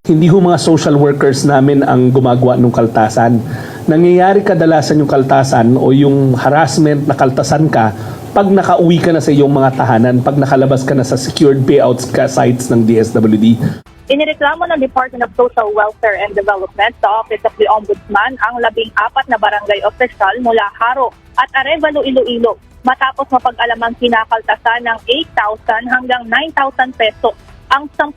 Hindi ho mga social workers namin ang gumagawa ng kaltasan. Nangyayari kadalasan yung kaltasan o yung harassment na kaltasan ka pag nakauwi ka na sa iyong mga tahanan, pag nakalabas ka na sa secured payouts sites ng DSWD. Inireklamo ng Department of Social Welfare and Development sa Office of the Ombudsman ang 14 na barangay official mula Haro at Arevalo, Iloilo matapos mapag-alamang kinakaltasan ng 8,000 hanggang 9,000 peso ang 10,000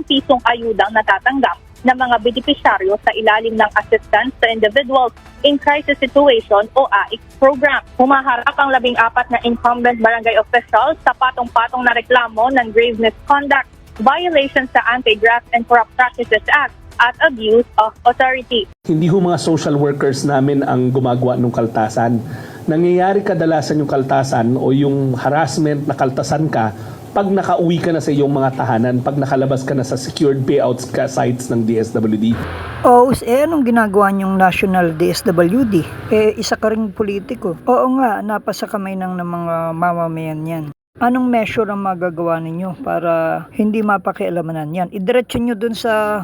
pisong ayudang natatanggap ng mga benepisyaryo sa ilalim ng Assistance to Individuals in Crisis Situation o AIC program. Humaharap ang 14 na incumbent barangay officials sa patong-patong na reklamo ng grave misconduct, violations sa Anti-Graft and Corrupt Practices Act at abuse of authority. Hindi ho mga social workers namin ang gumagawa ng kaltasan. Nangyayari kadalasan yung kaltasan o yung harassment na kaltasan ka pag nakauwi ka na sa iyong mga tahanan, pag nakalabas ka na sa secured payouts sites ng DSWD. Anong ginagawa niyong National DSWD? Isa ka ring politiko. Oo nga, napasa kamay ng mga mamamayan yan. Anong measure ang magagawa ninyo para hindi mapakialamanan yan? Idiretso nyo dun sa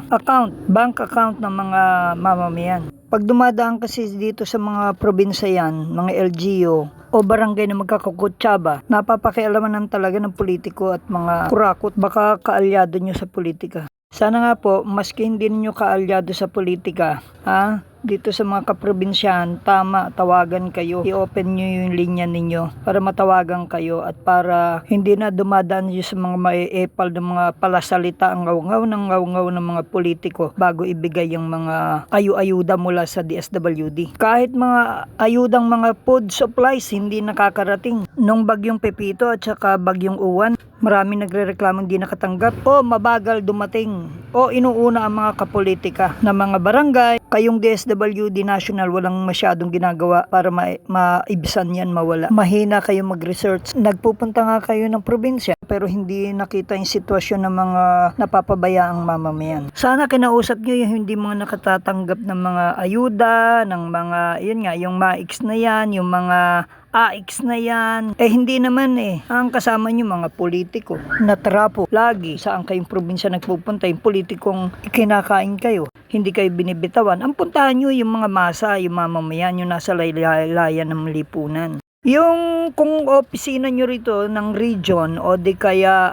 bank account ng mga mamamayan. Pag dumadaan kasi dito sa mga probinsya yan, mga LGU o barangay na magkakakutsaba, napapakialamanan talaga ng politiko at mga kurakot, baka kaalyado nyo sa politika. Sana nga po, maski hindi ninyo kaalyado sa politika, dito sa mga kaprobinsyahan, tama, tawagan kayo. I-open nyo yung linya ninyo para matawagan kayo at para hindi na dumadaan nyo sa mga maiepal ng mga palasalita ang ngaw-ngaw ng mga politiko bago ibigay yung mga ayuda mula sa DSWD. Kahit mga ayudang mga food supplies hindi nakakarating. Nung bagyong Pepito at saka bagyong Uwan, marami nagrereklamo hindi nakatanggap o mabagal dumating o inuuna ang mga kapolitika na mga barangay. Kayong DSWD National walang masyadong ginagawa para maibsan yan, mawala. Mahina kayo mag-research. Nagpupunta nga kayo ng probinsya pero hindi nakita yung sitwasyon ng mga napapabayaang mamamayan. Sana kinausap nyo yung hindi mga nakatatanggap ng mga ayuda, ng mga, yun nga, yung MAIX na yan, yung mga AIX na yan. Hindi naman ang kasama nyo mga politiko na trapo. Lagi saan kayong probinsya nagpupunta, yung politikong kinakain kayo, hindi kayo binibitawan. Ang puntahan nyo yung mga masa, yung mamamayan, yung nasa laylayan ng lipunan. Yung kung opisina nyo rito ng region o di kaya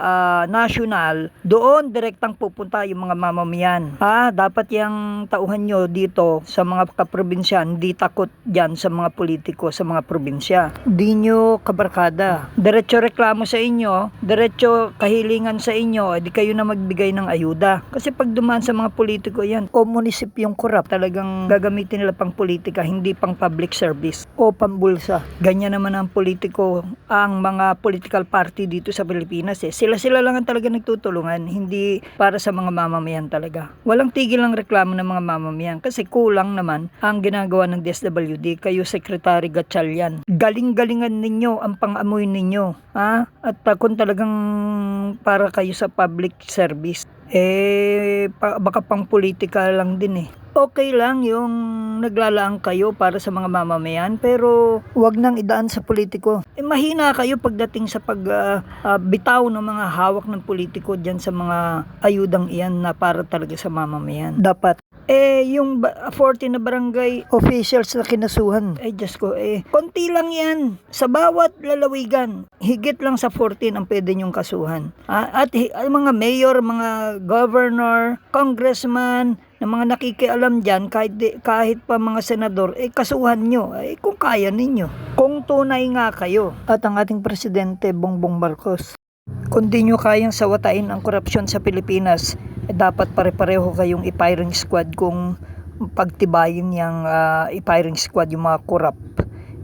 national, doon direktang pupunta yung mga mamamayan. Dapat yung tauhan nyo dito sa mga kaprobinsyan, di takot dyan sa mga politiko sa mga probinsya. Di nyo kabarkada. Diretso reklamo sa inyo, diretso kahilingan sa inyo, di kayo na magbigay ng ayuda. Kasi pag dumaan sa mga politiko yan, o munisipyong korap, talagang gagamitin nila pang politika, hindi pang public service o pambulsa. Ganyan naman ang politiko, ang mga political party dito sa Pilipinas. Sila lang ang talaga nagtutulungan, hindi para sa mga mamamayan talaga. Walang tigil ang reklamo ng mga mamamayan kasi kulang naman ang ginagawa ng DSWD. Kayo Secretary Gatchalian, galing-galingan ninyo ang pang-amoy ninyo. At kung talagang para kayo sa public service, baka pang politika lang din Okay lang yung naglalaan kayo para sa mga mamamayan, pero wag nang idaan sa politiko. Mahina kayo pagdating sa bitaw ng mga hawak ng politiko dyan sa mga ayudang iyan na para talaga sa mamamayan. Dapat yung 40 na barangay officials na kinasuhan, Diyos ko, konti lang yan. Sa bawat lalawigan, higit lang sa 14 ang pwede nyong kasuhan. At mga mayor, mga governor, congressman, na mga nakikialam dyan, kahit pa mga senador, kasuhan nyo, kung kaya ninyo. Kung tunay nga kayo. At ang ating presidente, Bongbong Marcos, kung di nyo kayang sawatain ang korupsyon sa Pilipinas, dapat pare-pareho kayong i-firing squad kung pagtibayin yung i-firing squad yung mga korap.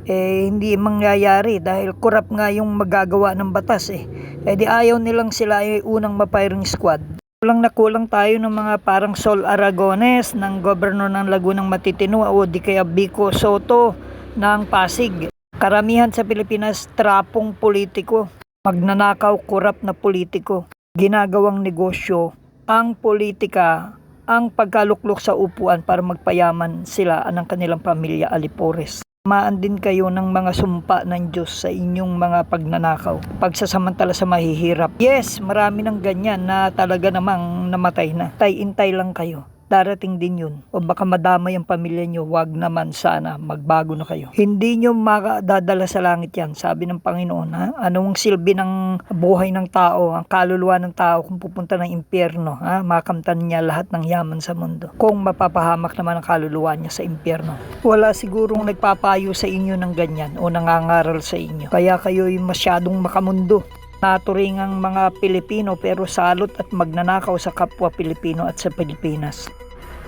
Hindi mangyayari dahil korap nga yung magagawa ng batas di ayaw nilang sila unang ma-firing squad. Kulang na kulang tayo ng mga parang Sol Aragones ng Governor ng Lagunang Matitino o di kaya Vico Soto ng Pasig. Karamihan sa Pilipinas trapong politiko, magnanakaw, korap na politiko. Ginagawang negosyo ang politika, ang pagkaluklok sa upuan para magpayaman sila ng kanilang pamilya alipores. Maan din kayo ng mga sumpa ng Diyos sa inyong mga pagnanakaw, pagsasamantala sa mahihirap. Yes, marami ng ganyan na talaga namang namatay na. Intay lang kayo. Darating din yun. O baka madamay ang pamilya nyo, wag naman sana, magbago na kayo. Hindi nyo makadadala sa langit yan, sabi ng Panginoon. Ha? Anong silbi ng buhay ng tao, ang kaluluwa ng tao kung pupunta ng impyerno? Ha? Makamtan niya lahat ng yaman sa mundo. Kung mapapahamak naman ang kaluluwa niya sa impyerno. Wala sigurong nagpapayo sa inyo ng ganyan o nangangaral sa inyo. Kaya kayo'y masyadong makamundo. Naturing ang mga Pilipino pero salot at magnanakaw sa kapwa Pilipino at sa Pilipinas.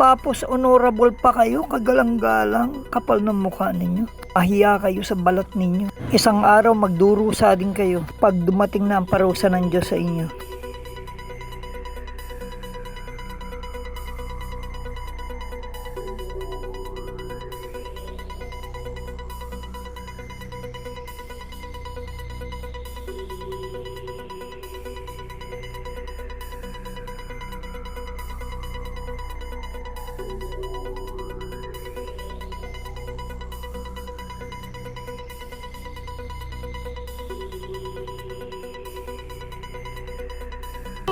Tapos honorable pa kayo, kagalang-galang, kapal ng mukha ninyo. Ahiya kayo sa balat ninyo. Isang araw magdurusa din kayo pag dumating na ang parusa ng Diyos sa inyo.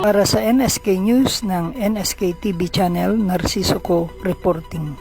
Para sa NSK News ng NSK TV Channel, Narciso Co. Reporting.